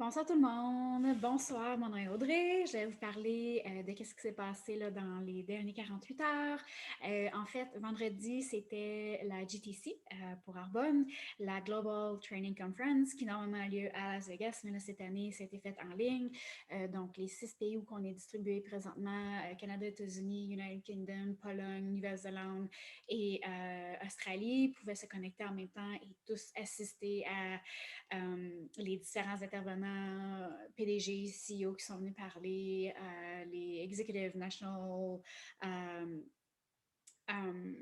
Bonsoir tout le monde. Bonsoir, mon nom est Audrey. Je vais vous parler de ce qui s'est passé là, dans les derniers 48 heures. En fait, vendredi, c'était la GTC pour Arbonne, la Global Training Conference, qui normalement a lieu à Las Vegas, mais là, cette année, ça a été fait en ligne. Donc, les 6 pays où on est distribué présentement, Canada, États-Unis, United Kingdom, Pologne, Nouvelle-Zélande et Australie, pouvaient se connecter en même temps et tous assister à les différents intervenants, PDG, CEO qui sont venus parler, les Executive National um, um,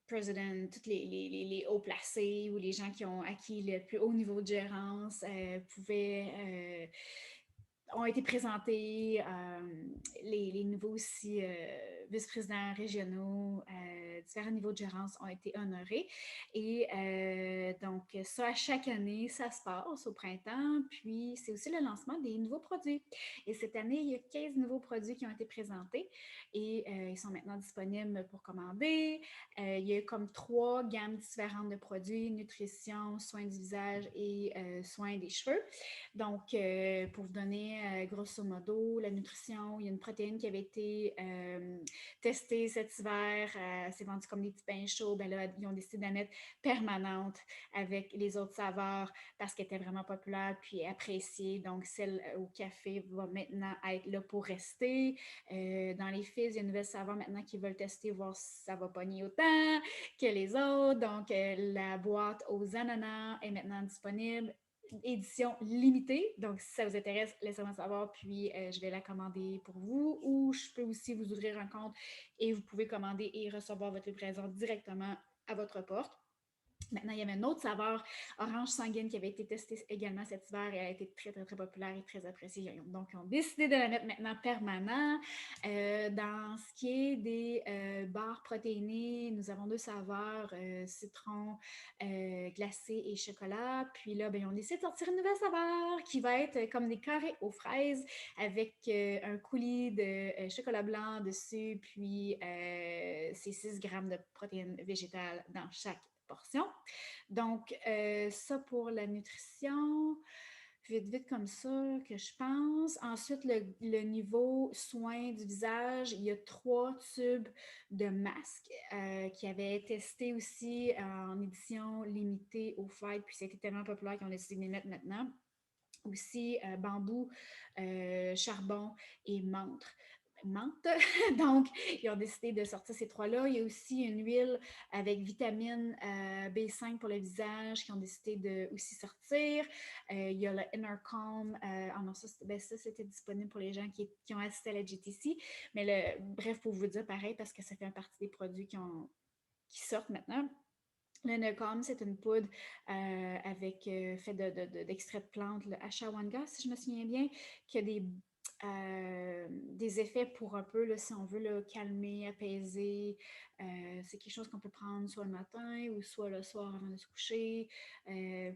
President, tous les hauts placés ou les gens qui ont acquis le plus haut niveau de gérance pouvaient ont été présentés, les nouveaux aussi vice-présidents régionaux, différents niveaux de gérance ont été honorés. Et donc, ça, à chaque année, ça se passe au printemps. Puis, c'est aussi le lancement des nouveaux produits. Et cette année, il y a 15 nouveaux produits qui ont été présentés et ils sont maintenant disponibles pour commander. Il y a comme 3 gammes différentes de produits: nutrition, soins du visage et soins des cheveux. Donc, pour vous donner grosso modo la nutrition, il y a une protéine qui avait été testée cet hiver, c'est vendu comme des petits pains chauds. Ben là, ils ont décidé de la mettre permanente avec les autres saveurs parce qu'elle était vraiment populaire puis appréciée. Donc, celle au café va maintenant être là pour rester. Dans les fizz, il y a une nouvelle saveur maintenant qu'ils veulent tester, voir si ça va pogner autant que les autres. Donc, la boîte aux ananas est maintenant disponible, édition limitée. Donc, si ça vous intéresse, laissez-moi savoir, puis je vais la commander pour vous. Ou je peux aussi vous ouvrir un compte et vous pouvez commander et recevoir votre livraison directement à votre porte. Maintenant, il y avait une autre saveur, orange sanguine, qui avait été testée également cet hiver et elle a été très, très, très populaire et très appréciée. Donc, ils ont décidé de la mettre maintenant permanent. Dans ce qui est des barres protéinées, nous avons 2 saveurs, citron glacé et chocolat. Puis là, ben, ils ont décidé de sortir une nouvelle saveur qui va être comme des carrés aux fraises avec un coulis de chocolat blanc dessus, puis c'est 6 grammes de protéines végétales dans chaque portion. Donc, ça pour la nutrition, vite, vite comme ça, que je pense. Ensuite, le niveau soins du visage, il y a 3 tubes de masques qui avaient testé aussi en édition limitée au Fight, puis c'était tellement populaire qu'ils ont décidé de les mettre maintenant. Aussi, bambou, charbon et menthe. Donc, ils ont décidé de sortir ces 3-là. Il y a aussi une huile avec vitamine B5 pour le visage qui ont décidé de aussi sortir. Il y a le Inner Calm. Non, ça, c'était disponible pour les gens qui ont assisté à la GTC. Mais bref, pour vous dire pareil, parce que ça fait partie des produits qui sortent maintenant. Le Necom, c'est une poudre avec fait d'extrait de plantes, le ashwagandha, si je me souviens bien, qui a des effets pour un peu, là, si on veut, là, calmer, apaiser. C'est quelque chose qu'on peut prendre soit le matin ou soit le soir avant de se coucher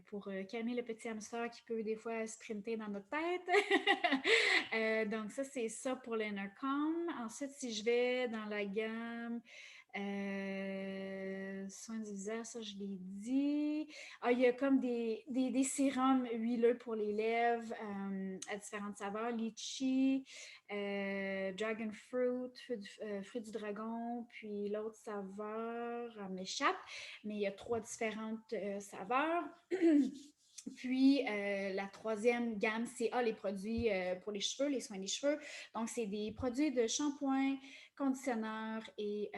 pour calmer le petit hamster qui peut des fois sprinter dans notre tête. Donc ça, c'est ça pour l'Enercom. Ensuite, si je vais dans la gamme soins du visage, ça je l'ai dit. Ah, il y a comme des sérums huileux pour les lèvres à différentes saveurs. Litchi, dragon fruit du dragon, puis l'autre saveur m'échappe, mais il y a 3 différentes saveurs. Puis, la 3e gamme, c'est les produits pour les cheveux, les soins des cheveux. Donc, c'est des produits de shampoing, conditionneur et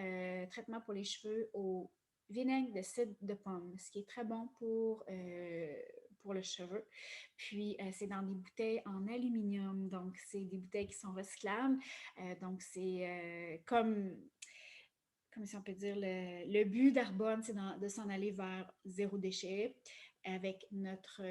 traitement pour les cheveux au vinaigre de cidre de pomme, ce qui est très bon pour le cheveu. Puis, c'est dans des bouteilles en aluminium. Donc, c'est des bouteilles qui sont recyclables. Donc, c'est comme si on peut dire, le but d'Arbonne, c'est de s'en aller vers zéro déchet avec notre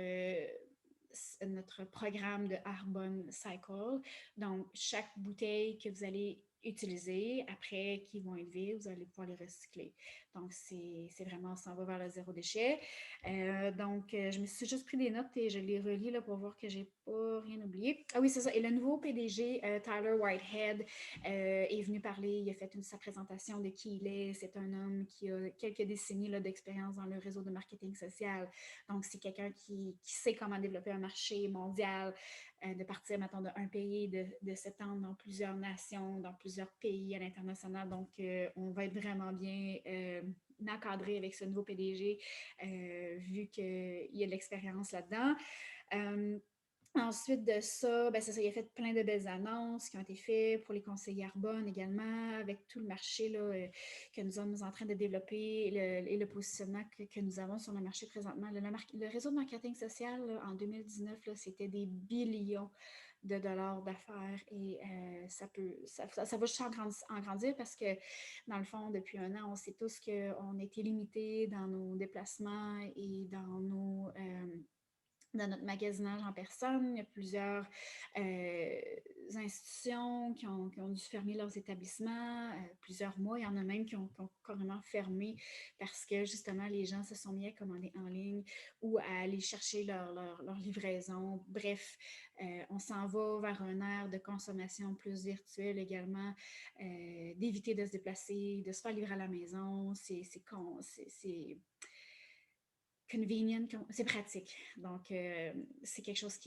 programme de Arbonne Cycle. Donc, chaque bouteille que vous allez utiliser, après qui vont être vides, vous allez pouvoir les recycler. Donc, c'est vraiment, on s'en va vers le zéro déchet. Je me suis juste pris des notes et je les relis là, pour voir que j'ai pas rien oublié. Ah oui, c'est ça. Et le nouveau PDG, Tyler Whitehead, est venu parler, il a fait sa présentation de qui il est. C'est un homme qui a quelques décennies là, d'expérience dans le réseau de marketing social. Donc, c'est quelqu'un qui sait comment développer un marché mondial, de partir, mettons, d'un pays, de s'étendre dans plusieurs nations, dans plusieurs pays à l'international. Donc, on va être vraiment bien encadré avec ce nouveau PDG, vu qu'il y a de l'expérience là-dedans. Ensuite de ça, ben c'est ça, il a fait plein de belles annonces qui ont été faites pour les conseillers Arbonne également, avec tout le marché là, que nous sommes en train de développer et le positionnement que nous avons sur le marché présentement. Le réseau de marketing social là, en 2019, là, c'était des billions de dollars d'affaires et ça va juste en grandir parce que, dans le fond, depuis un an, on sait tous qu'on était limité dans nos déplacements et dans notre magasinage en personne. Il y a plusieurs institutions qui ont dû fermer leurs établissements, plusieurs mois. Il y en a même qui ont carrément fermé parce que justement les gens se sont mis à commander en ligne ou à aller chercher leur livraison. Bref, on s'en va vers un ère de consommation plus virtuelle également, d'éviter de se déplacer, de se faire livrer à la maison. C'est convenient, c'est pratique. Donc, c'est quelque chose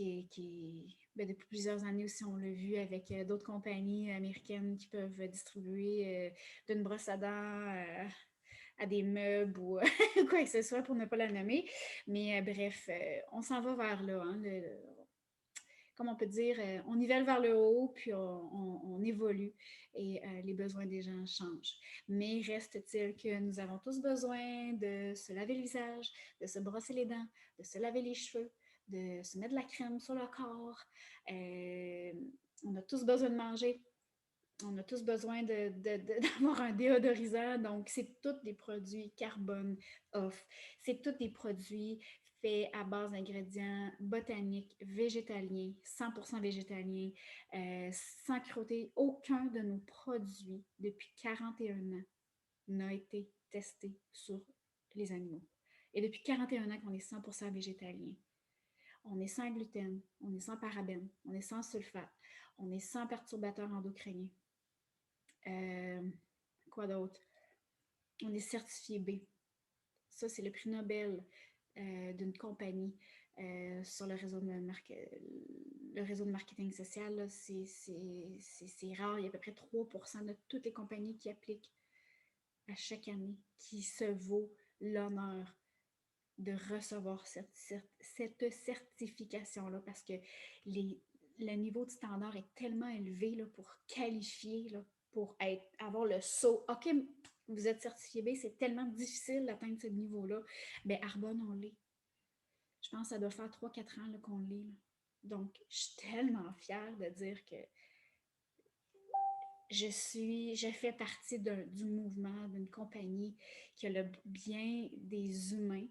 ben, depuis plusieurs années aussi, on l'a vu avec d'autres compagnies américaines qui peuvent distribuer d'une brosse à dents à des meubles ou quoi que ce soit pour ne pas la nommer. Mais bref, on s'en va vers là. Hein, comme on peut dire, on nivelle vers le haut, puis on évolue et les besoins des gens changent. Mais reste-t-il que nous avons tous besoin de se laver le visage, de se brosser les dents, de se laver les cheveux, de se mettre de la crème sur le corps. On a tous besoin de manger. On a tous besoin d'avoir un déodorisant. Donc, c'est tous des produits carbone off. C'est tous des produits faits à base d'ingrédients botaniques, végétaliens, 100% végétaliens, sans cruauté. Aucun de nos produits depuis 41 ans n'a été testé sur les animaux. Et depuis 41 ans qu'on est 100% végétalien. On est sans gluten, on est sans parabènes, on est sans sulfate, on est sans perturbateurs endocriniens. Quoi d'autre? On est certifié B. Ça, c'est le prix Nobel d'une compagnie sur le réseau de marketing social. C'est rare. Il y a à peu près 3% de toutes les compagnies qui appliquent à chaque année, qui se vaut l'honneur de recevoir cette certification-là parce que le niveau de standard est tellement élevé là, pour qualifier, là, pour avoir le saut. OK, vous êtes certifié B, c'est tellement difficile d'atteindre ce niveau-là. Bien, Arbonne, on l'est. Je pense que ça doit faire 3-4 ans qu'on l'est. Là. Donc, je suis tellement fière de dire que je fais partie du mouvement, d'une compagnie qui a le bien des humains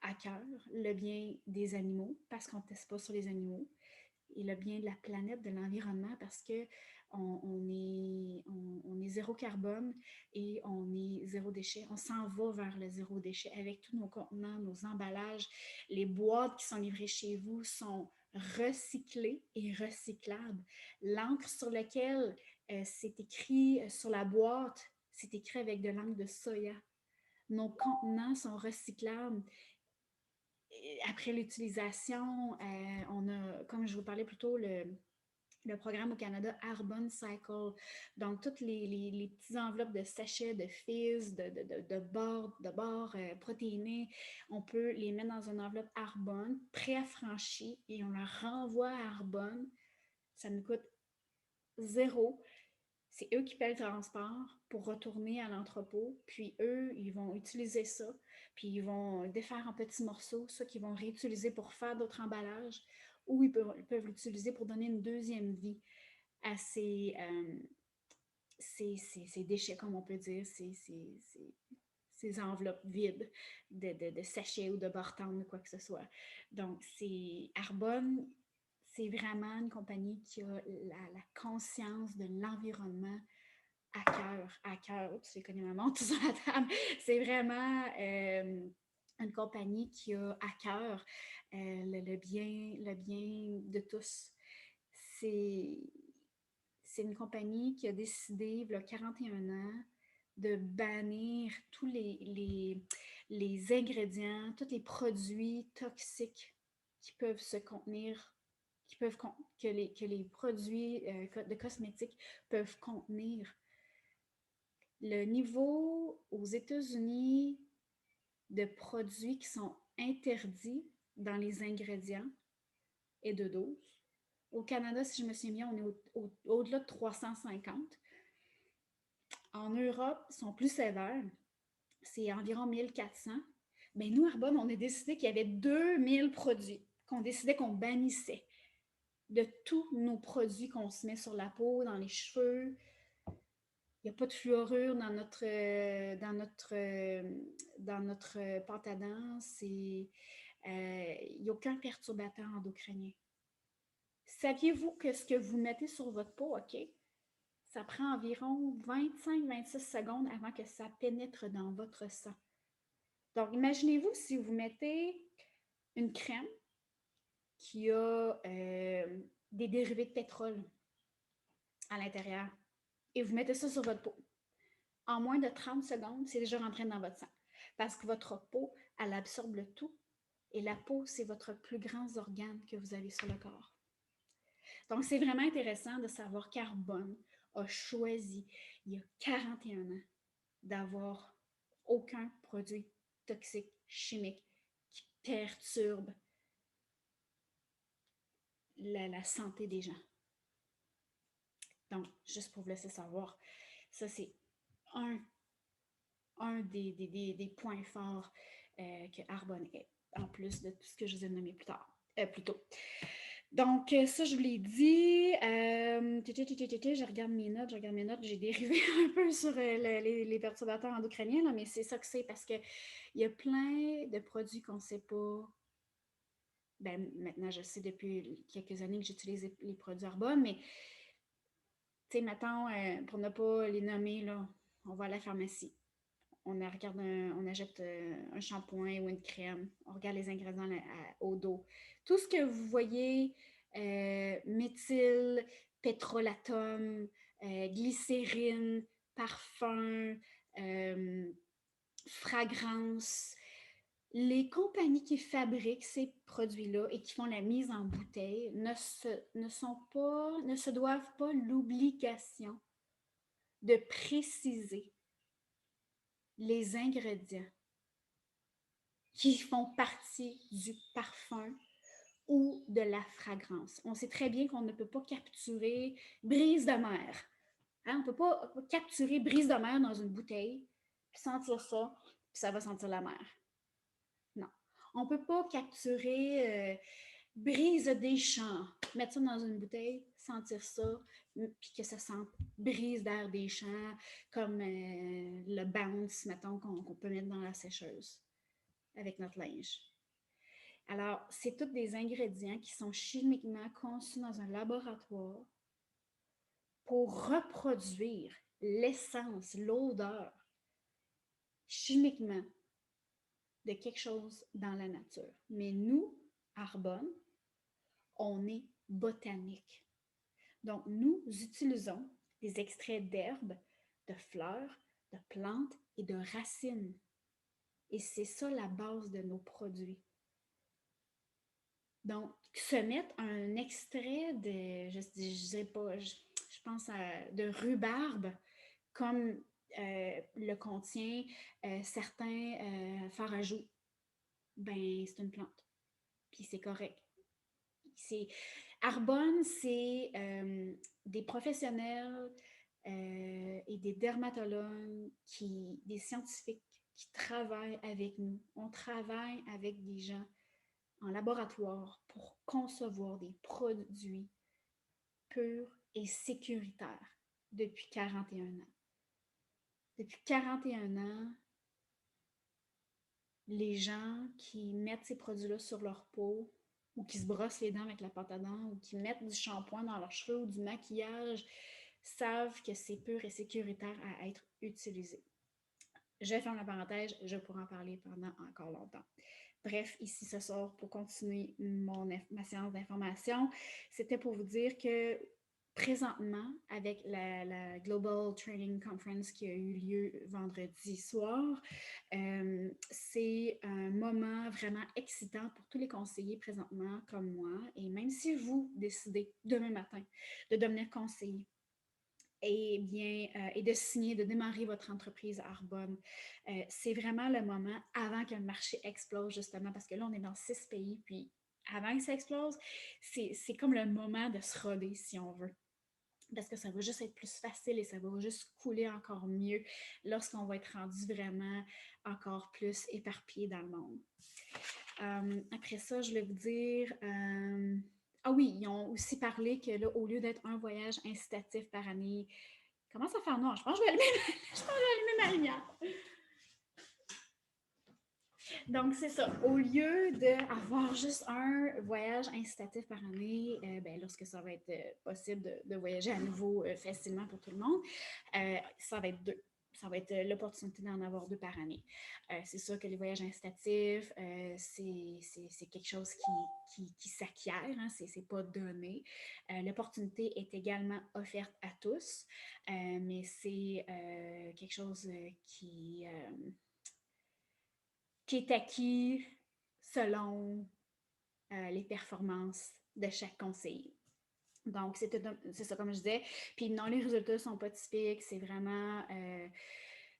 à cœur, le bien des animaux, parce qu'on ne teste pas sur les animaux, et le bien de la planète, de l'environnement, parce que on est zéro carbone et on est zéro déchet. On s'en va vers le zéro déchet avec tous nos contenants, nos emballages. Les boîtes qui sont livrées chez vous sont recyclées et recyclables. L'encre sur laquelle c'est écrit sur la boîte, c'est écrit avec de l'encre de soya. Nos contenants sont recyclables après l'utilisation, on a, comme je vous parlais plus tôt, le programme au Canada Arbonne Cycle. Donc, toutes les petites enveloppes de sachets, de fizz, de bords protéinés, on peut les mettre dans une enveloppe Arbonne, préaffranchie, et on la renvoie à Arbonne. Ça nous coûte zéro. C'est eux qui paient le transport pour retourner à l'entrepôt. Puis eux, ils vont utiliser ça. Puis ils vont défaire en petits morceaux, ça qu'ils vont réutiliser pour faire d'autres emballages. Ou ils peuvent l'utiliser pour donner une deuxième vie à ces déchets, comme on peut dire, ces enveloppes vides de sachets ou de bartends ou quoi que ce soit. Donc, c'est Arbonne, C'est vraiment une compagnie qui a la conscience de l'environnement à cœur. Oups, j'ai connu ma montre sur la table. C'est vraiment une compagnie qui a à cœur le bien de tous. C'est c'est une compagnie qui a décidé, il y a 41 ans, de bannir tous les ingrédients, tous les produits toxiques qui peuvent se contenir, que les produits de cosmétiques peuvent contenir. Le niveau aux États-Unis de produits qui sont interdits dans les ingrédients est de 12. Au Canada, si je me souviens bien, on est au-delà de 350. En Europe, ils sont plus sévères. C'est environ 1400. Mais nous, Arbonne, on a décidé qu'il y avait 2000 produits qu'on décidait qu'on bannissait de tous nos produits qu'on se met sur la peau, dans les cheveux. Il n'y a pas de fluorure dans notre pâte à dents. Il n'y a aucun perturbateur endocrinien. Saviez-vous que ce que vous mettez sur votre peau, OK, ça prend environ 25-26 secondes avant que ça pénètre dans votre sang. Donc, imaginez-vous si vous mettez une crème qui a des dérivés de pétrole à l'intérieur et vous mettez ça sur votre peau. En moins de 30 secondes, c'est déjà rentré dans votre sang. Parce que votre peau, elle absorbe le tout. Et la peau, c'est votre plus grand organe que vous avez sur le corps. Donc, c'est vraiment intéressant de savoir qu'Arbonne a choisi, il y a 41 ans, d'avoir aucun produit toxique, chimique, qui perturbe la santé des gens. Donc, juste pour vous laisser savoir, ça c'est un des points forts que Arbonne est, en plus de tout ce que je vous ai nommé plus tôt. Donc, ça, je vous l'ai dit. Je regarde mes notes. J'ai dérivé un peu sur les perturbateurs endocriniens, là, mais c'est ça que c'est parce qu'il y a plein de produits qu'on ne sait pas. Ben, maintenant, je sais depuis quelques années que j'utilise les produits Arbonne, mais, tu sais, mettons, pour ne pas les nommer, là, on va à la pharmacie. On achète un shampoing ou une crème. On regarde les ingrédients au dos. Tout ce que vous voyez, méthyle, pétrolatum, glycérine, parfum, fragrance, les compagnies qui fabriquent ces produits-là et qui font la mise en bouteille ne se doivent pas l'obligation de préciser les ingrédients qui font partie du parfum ou de la fragrance. On sait très bien qu'on ne peut pas capturer brise de mer. Hein? On ne peut pas capturer brise de mer dans une bouteille, puis sentir ça, puis ça va sentir la mer. Non. On ne peut pas capturer brise des champs, mettre ça dans une bouteille, sentir ça, puis que ça sente brise d'air des champs, comme le bounce, mettons, qu'on peut mettre dans la sécheuse avec notre linge. Alors, c'est tous des ingrédients qui sont chimiquement conçus dans un laboratoire pour reproduire l'essence, l'odeur, chimiquement, de quelque chose dans la nature. Mais nous, Arbonne, on est botanique. Donc, nous utilisons des extraits d'herbes, de fleurs, de plantes et de racines. Et c'est ça la base de nos produits. Donc, se mettre un extrait de, je dirais pas, je pense de rhubarbe, comme le contient certains farajous, ben c'est une plante. Puis c'est correct. Arbonne, c'est des professionnels et des dermatologues, des scientifiques qui travaillent avec nous. On travaille avec des gens en laboratoire pour concevoir des produits purs et sécuritaires depuis 41 ans. Depuis 41 ans, les gens qui mettent ces produits-là sur leur peau ou qui se brossent les dents avec la pâte à dents, ou qui mettent du shampoing dans leurs cheveux ou du maquillage, savent que c'est pur et sécuritaire à être utilisé. Je ferme la parenthèse, je pourrais en parler pendant encore longtemps. Bref, ici ce soir, pour continuer ma séance d'information, c'était pour vous dire que présentement, avec la Global Training Conference qui a eu lieu vendredi soir, c'est un moment vraiment excitant pour tous les conseillers présentement comme moi. Et même si vous décidez demain matin de devenir conseiller, et de signer, de démarrer votre entreprise à Arbonne. C'est vraiment le moment avant que le marché explose, justement, parce que là, on est dans 6 pays, puis avant que ça explose, c'est comme le moment de se roder, si on veut. Parce que ça va juste être plus facile et ça va juste couler encore mieux lorsqu'on va être rendu vraiment encore plus éparpillé dans le monde. Après ça, je voulais vous dire... ah oui, ils ont aussi parlé que là, au lieu d'être un voyage incitatif par année, commence à faire noir. Je pense que je vais allumer ma lumière. Donc, c'est ça. Au lieu d'avoir juste un voyage incitatif par année, lorsque ça va être possible de voyager à nouveau facilement pour tout le monde, ça va être deux. Ça va être l'opportunité d'en avoir deux par année. C'est sûr que les voyages incitatifs, c'est quelque chose qui s'acquiert, hein, c'est pas donné. L'opportunité est également offerte à tous, mais c'est quelque chose qui est acquis selon les performances de chaque conseiller. Donc, c'est ça, comme je disais. Puis non, les résultats ne sont pas typiques, c'est vraiment...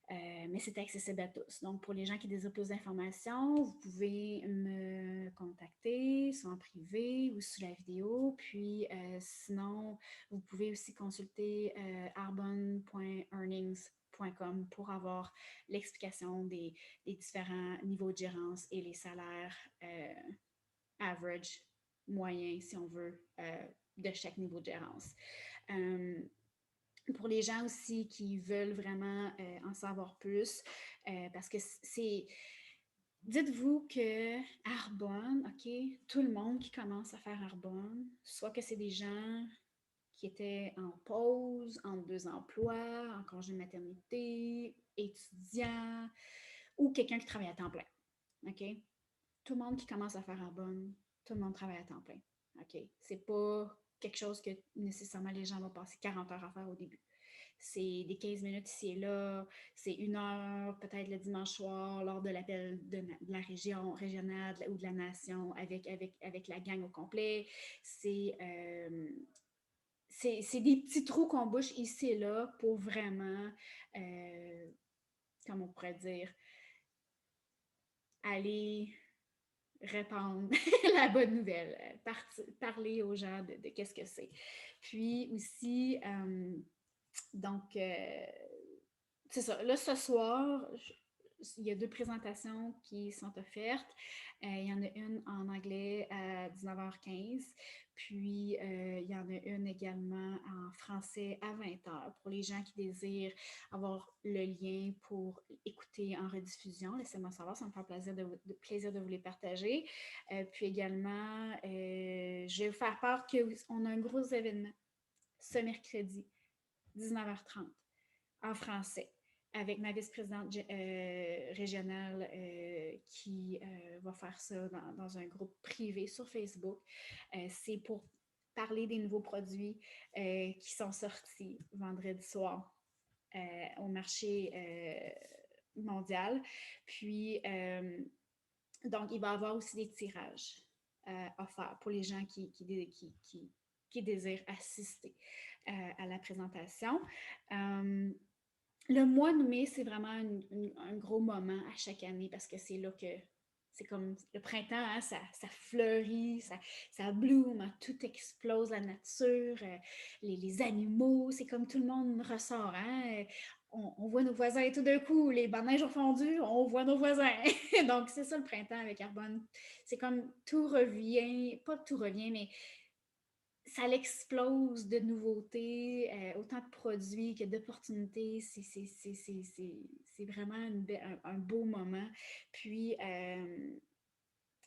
mais c'est accessible à tous. Donc, pour les gens qui désirent plus d'informations, vous pouvez me contacter, soit en privé ou sous la vidéo. Puis, sinon, vous pouvez aussi consulter arbonne.earnings.com pour avoir l'explication des différents niveaux de gérance et les salaires average, moyen, si on veut, de chaque niveau de gérance. Pour les gens aussi qui veulent vraiment en savoir plus, parce que c'est... Dites-vous que Arbonne, OK, tout le monde qui commence à faire Arbonne, soit que c'est des gens qui étaient en pause, entre deux emplois, en congé de maternité, étudiants, ou quelqu'un qui travaille à temps plein. OK? Tout le monde qui commence à faire Arbonne, tout le monde travaille à temps plein. OK? C'est pas quelque chose que nécessairement les gens vont passer 40 heures à faire au début. C'est des 15 minutes ici et là, c'est 1 heure peut-être le dimanche soir lors de l'appel de la région régionale ou de la nation avec la gang au complet. C'est des petits trous qu'on bouche ici et là pour vraiment, comme on pourrait dire, aller répandre la bonne nouvelle, parler aux gens de qu'est-ce que c'est. Puis aussi, donc, c'est ça. Là, ce soir, il y a deux présentations qui sont offertes. Il y en a une en anglais à 19h15, puis il y en a une également en français à 20h pour les gens qui désirent avoir le lien pour écouter en rediffusion. Laissez-moi savoir, ça me fait plaisir de vous les partager. Puis également, je vais vous faire part qu'on a un gros événement ce mercredi, 19h30, en français, avec ma vice-présidente régionale qui va faire ça dans un groupe privé sur Facebook. C'est pour parler des nouveaux produits qui sont sortis vendredi soir au marché mondial. Puis, donc, il va y avoir aussi des tirages offerts pour les gens qui désirent assister à la présentation. Le mois de mai, c'est vraiment un gros moment à chaque année parce que c'est là que c'est comme le printemps, hein, ça fleurit, ça bloom, hein, tout explose, la nature, les animaux, c'est comme tout le monde ressort. Hein, on voit nos voisins et tout d'un coup, les bancs de neige ont fondu, on voit nos voisins. Donc, c'est ça le printemps avec Arbonne. C'est comme tout revient, pas tout revient, mais ça l'explose de nouveautés, autant de produits que d'opportunités. C'est vraiment un beau moment. Puis,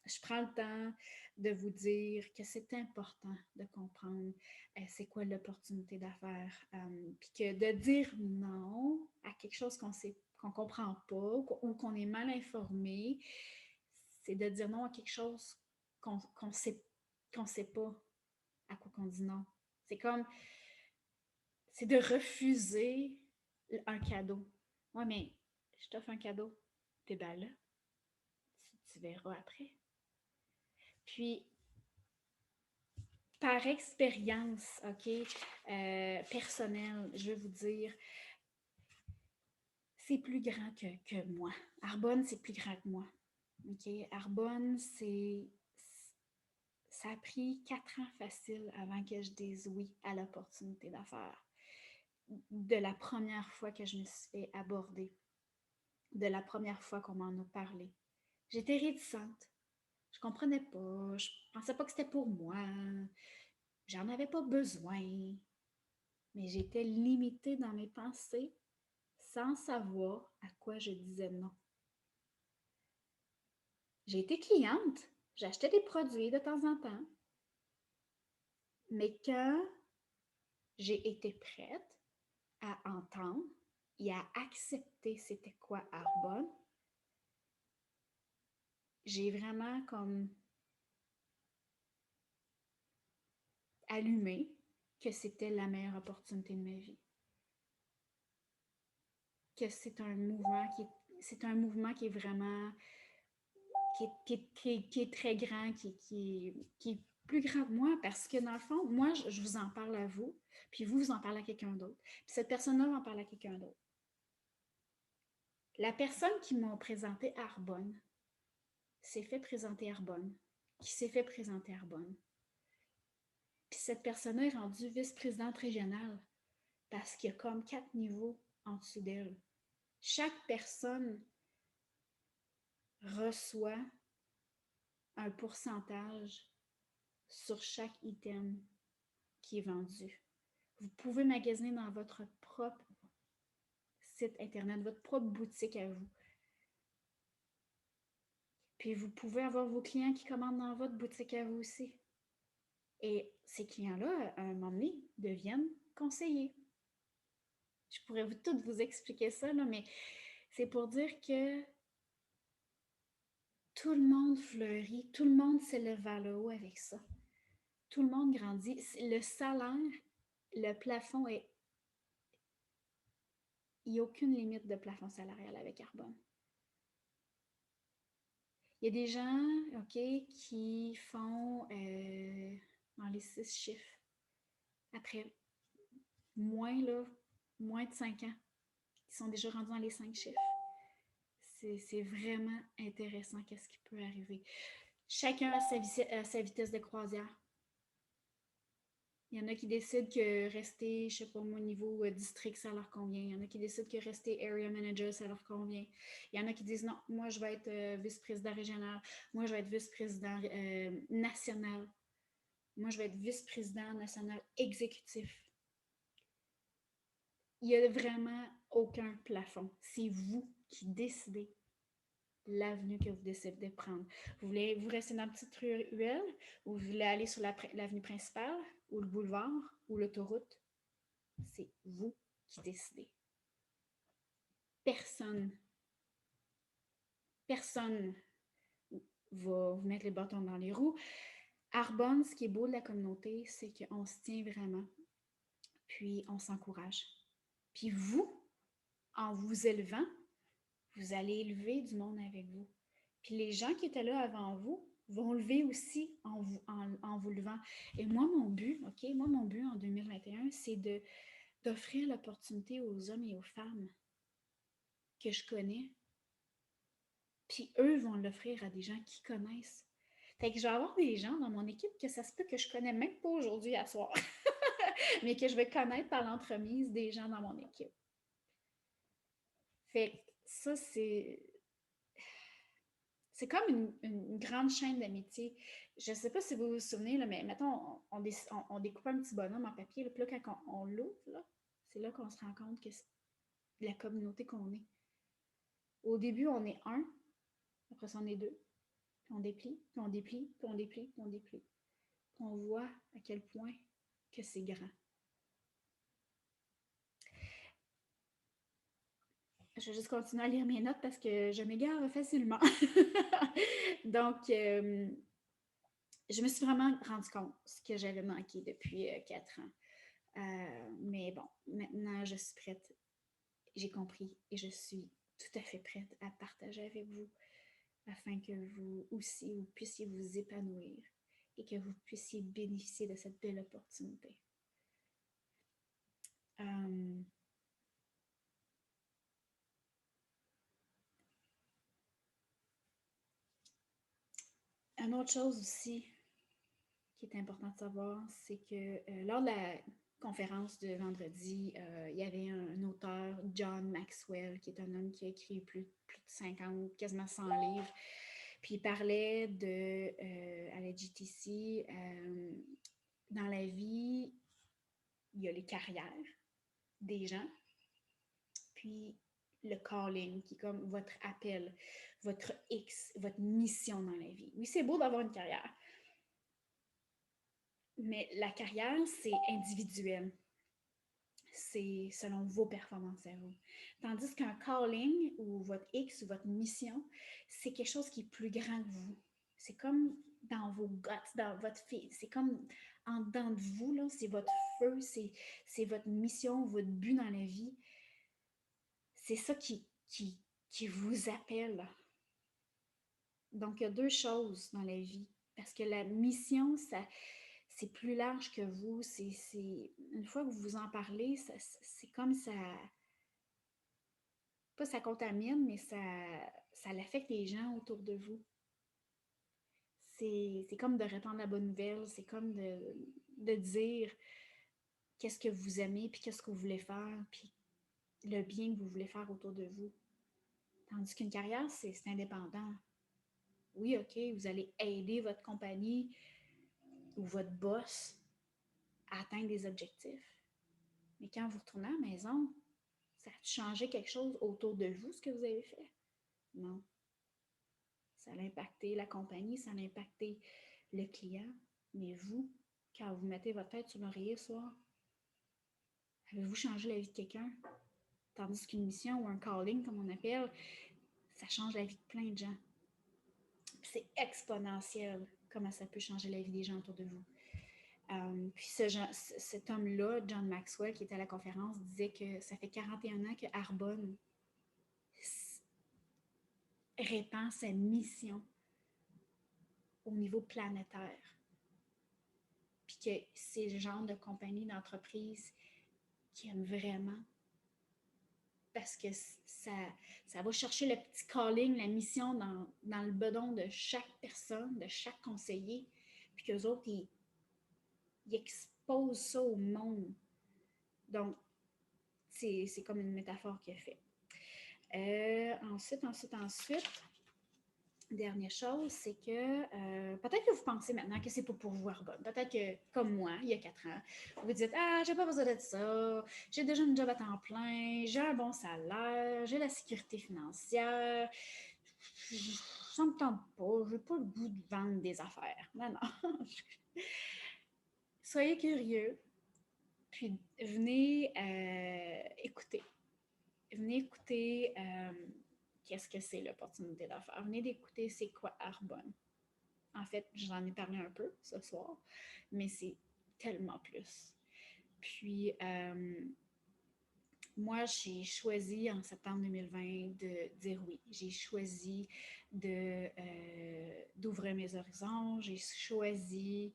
je prends le temps de vous dire que c'est important de comprendre c'est quoi l'opportunité d'affaires. Puis que de dire non à quelque chose qu'on comprend pas ou qu'on est mal informé, c'est de dire non à quelque chose qu'on sait pas à quoi qu'on dit non. C'est comme, c'est de refuser un cadeau. Ouais, mais je t'offre un cadeau. T'es ben là, tu verras après. Puis, par expérience, OK, personnelle, je vais vous dire, c'est plus grand que moi. Arbonne, c'est plus grand que moi. OK? Arbonne, ça a pris 4 ans facile avant que je dise oui à l'opportunité d'affaires. De la première fois que je me suis fait aborder, de la première fois qu'on m'en a parlé. J'étais réticente. Je comprenais pas. Je pensais pas que c'était pour moi. J'en avais pas besoin. Mais j'étais limitée dans mes pensées sans savoir à quoi je disais non. J'ai été cliente. J'achetais des produits de temps en temps. Mais quand j'ai été prête à entendre et à accepter c'était quoi Arbonne, j'ai vraiment comme allumé que c'était la meilleure opportunité de ma vie. Que c'est un mouvement qui est vraiment qui est très grand, qui est plus grand que moi, parce que dans le fond, moi, je vous en parle à vous, puis vous en parlez à quelqu'un d'autre, puis cette personne-là va en parler à quelqu'un d'autre. La personne qui m'a présenté Arbonne s'est fait présenter Arbonne, qui s'est fait présenter Arbonne. Puis cette personne-là est rendue vice-présidente régionale, parce qu'il y a comme 4 niveaux en dessous d'elle. Chaque personne reçoit un pourcentage sur chaque item qui est vendu. Vous pouvez magasiner dans votre propre site internet, votre propre boutique à vous. Puis vous pouvez avoir vos clients qui commandent dans votre boutique à vous aussi. Et ces clients-là, à un moment donné, deviennent conseillers. Je pourrais tout vous expliquer ça, là, mais c'est pour dire que tout le monde fleurit, tout le monde s'élève vers le haut avec ça. Tout le monde grandit. Le salaire, le plafond est... Il n'y a aucune limite de plafond salarial avec Arbonne. Il y a des gens, OK, qui font dans les 6 chiffres. Après moins de 5 ans, qui sont déjà rendus dans les 5 chiffres. C'est vraiment intéressant qu'est-ce qui peut arriver. Chacun a sa vitesse de croisière. Il y en a qui décident que rester, je sais pas moi, au niveau district, ça leur convient. Il y en a qui décident que rester area manager, ça leur convient. Il y en a qui disent non, moi je vais être vice-président régional, moi je vais être vice-président national, moi je vais être vice-président national exécutif. Il n'y a vraiment aucun plafond. C'est vous qui décidez l'avenue que vous décidez de prendre. Vous voulez vous rester dans la petite ruelle ou vous voulez aller sur l'avenue principale ou le boulevard ou l'autoroute? C'est vous qui décidez. Personne va vous mettre les bâtons dans les roues. Arbonne, ce qui est beau de la communauté, c'est qu'on se tient vraiment, puis on s'encourage. Puis vous, en vous élevant, vous allez élever du monde avec vous. Puis les gens qui étaient là avant vous vont lever aussi en vous levant. Et moi, mon but en 2021, c'est d'offrir l'opportunité aux hommes et aux femmes que je connais. Puis eux vont l'offrir à des gens qui connaissent. Fait que je vais avoir des gens dans mon équipe que ça se peut que je connais même pas aujourd'hui à soir, mais que je vais connaître par l'entremise des gens dans mon équipe. Fait que ça, c'est comme une grande chaîne d'amitié. Je ne sais pas si vous vous souvenez, là, mais mettons, on découpe un petit bonhomme en papier. Là, puis là, quand on l'ouvre, c'est là qu'on se rend compte que c'est la communauté qu'on est. Au début, on est un, après ça, on est deux, Puis on déplie, puis on déplie, puis on déplie, puis on déplie. Puis on voit à quel point que c'est grand. Je vais juste continuer à lire mes notes parce que je m'égare facilement. Donc, je me suis vraiment rendu compte ce que j'avais manqué depuis 4 ans. Mais bon, maintenant, je suis prête. J'ai compris et je suis tout à fait prête à partager avec vous afin que vous aussi, vous puissiez vous épanouir et que vous puissiez bénéficier de cette belle opportunité. Euh, une autre chose aussi qui est important de savoir, c'est que lors de la conférence de vendredi, il y avait un auteur, John Maxwell, qui est un homme qui a écrit plus de 50, quasiment 100 livres. Puis il parlait à la GTC, dans la vie, il y a les carrières des gens, puis le calling, qui est comme votre appel, votre X, votre mission dans la vie. Oui, c'est beau d'avoir une carrière, mais la carrière, c'est individuel. C'est selon vos performances à vous. Tandis qu'un calling ou votre X ou votre mission, c'est quelque chose qui est plus grand que vous. C'est comme dans vos guts, dans votre fille. C'est comme en dedans de vous, là, c'est votre feu, c'est votre mission, votre but dans la vie. C'est ça qui vous appelle. Donc, il y a deux choses dans la vie. Parce que la mission, c'est plus large que vous. Une fois que vous en parlez, c'est comme ça, pas ça contamine, mais ça l'affecte les gens autour de vous. C'est comme de répandre la bonne nouvelle, c'est comme de dire qu'est-ce que vous aimez, puis qu'est-ce que vous voulez faire, puis le bien que vous voulez faire autour de vous. Tandis qu'une carrière, c'est indépendant. Oui, OK, vous allez aider votre compagnie ou votre boss à atteindre des objectifs. Mais quand vous retournez à la maison, ça a changé quelque chose autour de vous, ce que vous avez fait? Non. Ça a impacté la compagnie, ça a impacté le client. Mais vous, quand vous mettez votre tête sur l'oreiller ce soir, avez-vous changé la vie de quelqu'un? Tandis qu'une mission ou un calling, comme on appelle, ça change la vie de plein de gens. C'est exponentiel comment ça peut changer la vie des gens autour de vous. Puis cet homme-là, John Maxwell, qui était à la conférence, disait que ça fait 41 ans que Arbonne répand sa mission au niveau planétaire. Puis que c'est le genre de compagnie, d'entreprise qui aime vraiment. Parce que ça va chercher le petit calling, la mission dans le bedon de chaque personne, de chaque conseiller. Puis qu'eux autres, ils exposent ça au monde. Donc, c'est comme une métaphore qu'il a fait. Ensuite, dernière chose, c'est que peut-être que vous pensez maintenant que c'est pas pour vous Arbonne. Peut-être que, comme moi, il y a 4 ans, vous dites ah, j'ai pas besoin de ça, j'ai déjà un job à temps plein, j'ai un bon salaire, j'ai la sécurité financière, ça me tente pas, j'ai pas le goût de vendre des affaires. Non, non. Soyez curieux, puis venez écouter. Venez écouter qu'est-ce que c'est l'opportunité d'affaires. Venez d'écouter c'est quoi Arbonne. En fait, j'en ai parlé un peu ce soir, mais c'est tellement plus. Puis, moi, j'ai choisi en septembre 2020 de dire oui. J'ai choisi d'ouvrir mes horizons. J'ai choisi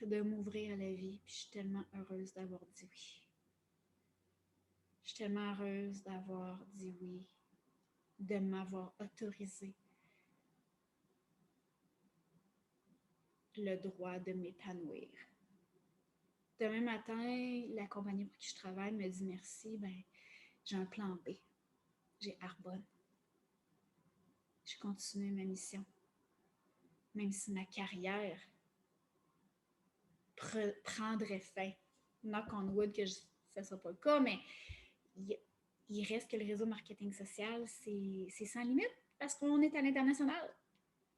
de m'ouvrir à la vie. Puis, je suis tellement heureuse d'avoir dit oui. Je suis tellement heureuse d'avoir dit oui, de m'avoir autorisé le droit de m'épanouir. Demain matin, la compagnie pour qui je travaille me dit merci, ben j'ai un plan B. J'ai Arbonne. Je continue ma mission. Même si ma carrière prendrait fin. Knock on wood que ça ne sera pas le cas, mais il reste que le réseau marketing social, c'est sans limite. parce qu'on est à l'international.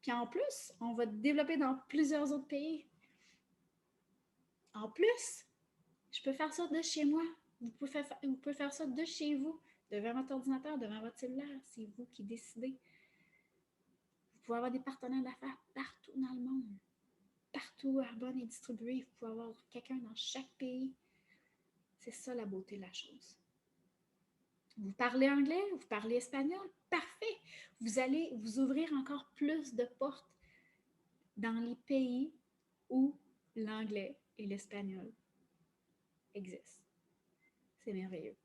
Puis en plus, on va développer dans plusieurs autres pays. En plus, je peux faire ça de chez moi. Vous pouvez faire ça de chez vous, devant votre ordinateur, devant votre cellulaire. C'est vous qui décidez. Vous pouvez avoir des partenaires d'affaires partout dans le monde. Partout où Arbonne est distribué, vous pouvez avoir quelqu'un dans chaque pays. C'est ça la beauté de la chose. Vous parlez anglais, vous parlez espagnol, parfait. Vous allez vous ouvrir encore plus de portes dans les pays où l'anglais et l'espagnol existent. C'est merveilleux.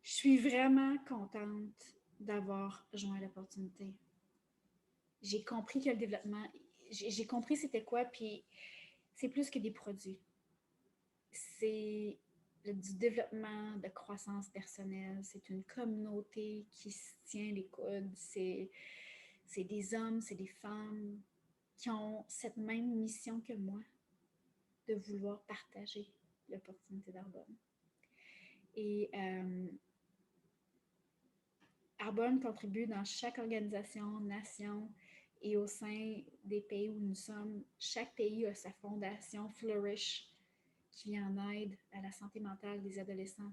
Je suis vraiment contente d'avoir joint l'opportunité. J'ai compris que le développement, j'ai compris c'était quoi, puis c'est plus que des produits. C'est du développement de croissance personnelle. C'est une communauté qui se tient les coudes. C'est des hommes, c'est des femmes qui ont cette même mission que moi de vouloir partager l'opportunité d'Arbonne. Et Arbonne contribue dans chaque organisation, nation et au sein des pays où nous sommes. Chaque pays a sa fondation Flourish qui vient en aide à la santé mentale des adolescents.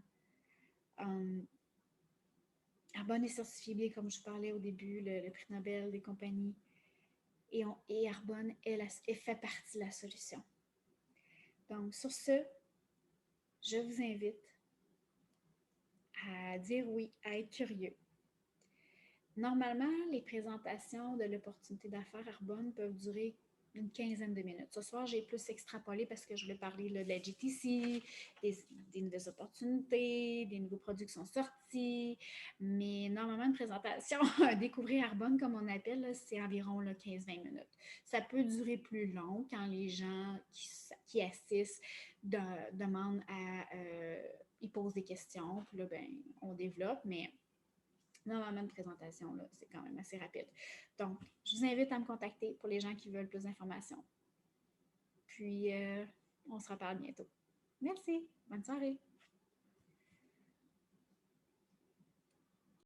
Arbonne est certifié, comme je parlais au début, le prix Nobel des compagnies. Et Arbonne, elle fait partie de la solution. Donc, sur ce, je vous invite à dire oui, à être curieux. Normalement, les présentations de l'opportunité d'affaires Arbonne peuvent durer une quinzaine de minutes. Ce soir, j'ai plus extrapolé parce que je voulais parler là, de la GTC, des nouvelles opportunités, des nouveaux produits qui sont sortis. Mais normalement, une présentation, découvrir Arbonne, comme on appelle, c'est environ 15-20 minutes. Ça peut durer plus long quand les gens qui assistent demandent à... ils posent des questions, puis là, ben, on développe, mais... Normalement, une présentation, là, c'est quand même assez rapide. Donc, je vous invite à me contacter pour les gens qui veulent plus d'informations. Puis, on se reparle bientôt. Merci. Bonne soirée.